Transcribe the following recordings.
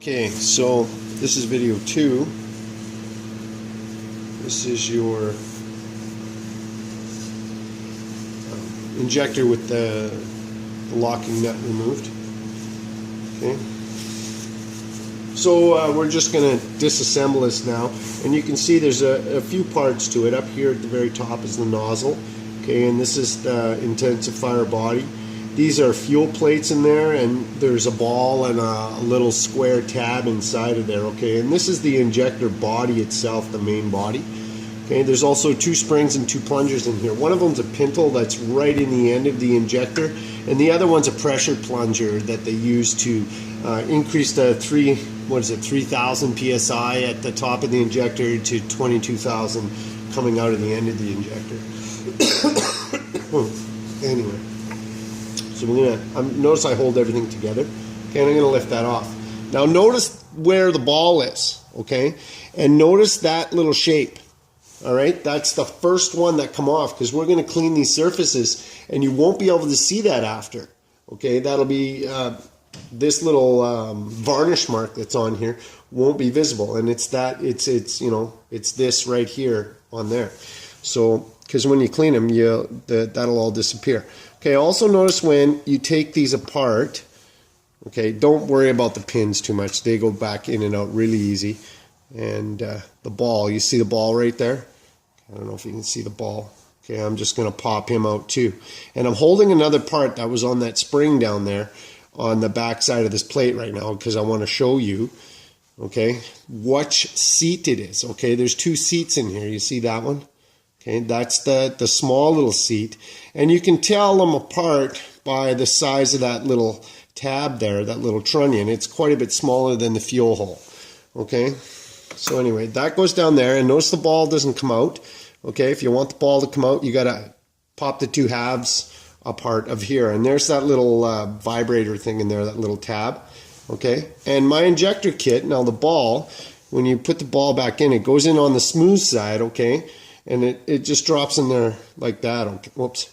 Okay, so this is video 2. This is your injector with the locking nut removed. Okay, so we're just going to disassemble this now, and you can see there's a few parts to it. Up here at the very top is the nozzle. Okay, and this is the intensifier body. These are fuel plates in there, and there's a ball and a little square tab inside of there. Okay, and this is the injector body itself, the main body. Okay, there's also 2 springs and 2 plungers in here. One of them's a pintle that's right in the end of the injector, and the other one's a pressure plunger that they use to increase the 3,000 psi at the top of the injector to 22,000 coming out of the end of the injector. Anyway. So we're gonna notice I hold everything together. Okay, and I'm gonna lift that off. Now notice where the ball is, okay? And notice that little shape. All right, that's the first one that come off, because we're gonna clean these surfaces and you won't be able to see that after. Okay, that'll be this little varnish mark that's on here won't be visible, and it's this right here on there. So because when you clean them, that'll all disappear. Okay, also notice when you take these apart, okay, don't worry about the pins too much. They go back in and out really easy. And the ball, you see the ball right there? I don't know if you can see the ball. Okay, I'm just going to pop him out too. And I'm holding another part that was on that spring down there on the back side of this plate right now, because I want to show you, okay, which seat it is. Okay, there's 2 seats in here. You see that one? Okay, that's the small little seat, and you can tell them apart by the size of that little tab there, that little trunnion. It's quite a bit smaller than the fuel hole. Okay, so anyway, that goes down there, and notice the ball doesn't come out. Okay, if you want the ball to come out, you gotta pop the 2 halves apart of here, and there's that little vibrator thing in there, that little tab. Okay, and my injector kit, now the ball, when you put the ball back in, it goes in on the smooth side. Okay, and it just drops in there like that. Okay. Whoops.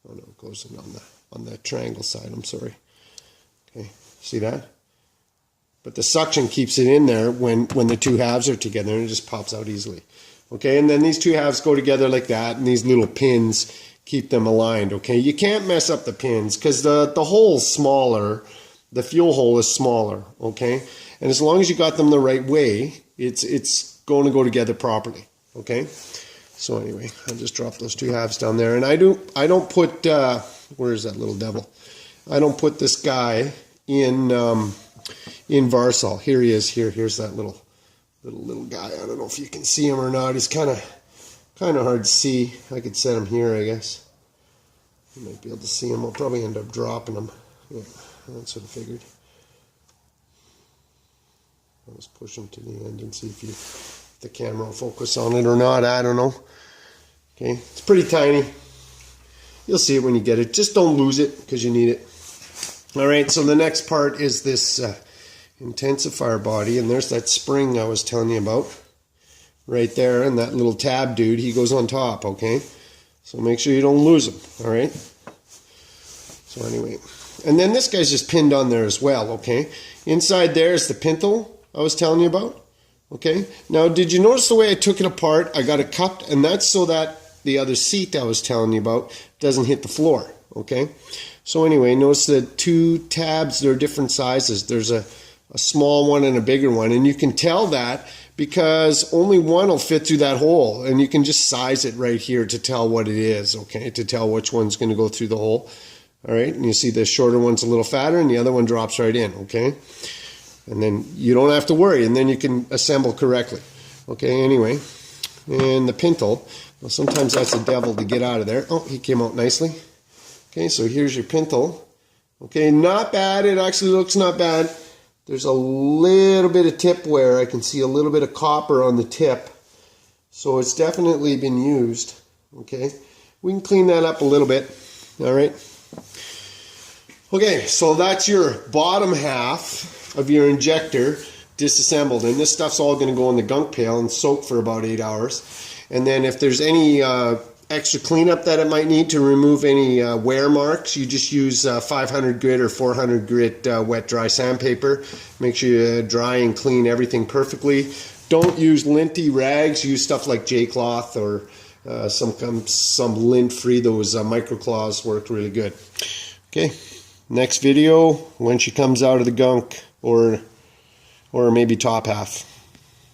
Oh no, it goes in on the triangle side. I'm sorry. Okay, see that? But the suction keeps it in there when the 2 halves are together, and it just pops out easily. Okay, and then these 2 halves go together like that, and these little pins keep them aligned. Okay, you can't mess up the pins because the hole's smaller, the fuel hole is smaller. Okay, and as long as you got them the right way, it's going to go together properly. Okay, so anyway, I'll just drop those 2 halves down there, and I don't put where is that little devil? I don't put this guy in Varsol. Here he is. Here's that little guy. I don't know if you can see him or not. He's kind of hard to see. I could set him here, I guess. You might be able to see him. I'll probably end up dropping him. Yeah, that's what I figured. I'll just push him to the end and see if the camera will focus on it or not. I don't know. Okay, it's pretty tiny. You'll see it when you get it. Just don't lose it because you need it. All right, so the next part is this intensifier body, and there's that spring I was telling you about right there, and that little tab dude, he goes on top. Okay, so make sure you don't lose him. All right, so anyway, and then this guy's just pinned on there as well. Okay, inside there is the pintle I was telling you about. Okay, now did you notice the way I took it apart? I got it cupped, and that's so that the other seat I was telling you about doesn't hit the floor. Okay, so anyway, notice the 2 tabs, they're different sizes. There's a small one and a bigger one, and you can tell that because only one will fit through that hole, and you can just size it right here to tell what it is. Okay, to tell which one's going to go through the hole. All right, and you see the shorter one's a little fatter, and the other one drops right in. Okay, and then you don't have to worry, and then you can assemble correctly. Okay, anyway, and the pintle, well, sometimes that's a devil to get out of there. Oh, he came out nicely. Okay, so here's your pintle. Okay, not bad. It actually looks not bad. There's a little bit of tip wear. I can see a little bit of copper on the tip. So it's definitely been used. Okay, we can clean that up a little bit. All right. Okay, so that's your bottom half of your injector disassembled, and this stuff's all going to go in the gunk pail and soak for about 8 hours. And then if there's any extra cleanup that it might need to remove any wear marks, you just use 500 grit or 400 grit wet dry sandpaper. Make sure you dry and clean everything perfectly. Don't use linty rags. Use stuff like J-cloth or some lint free. Those microcloths work really good. Okay, next video when she comes out of the gunk, or maybe top half.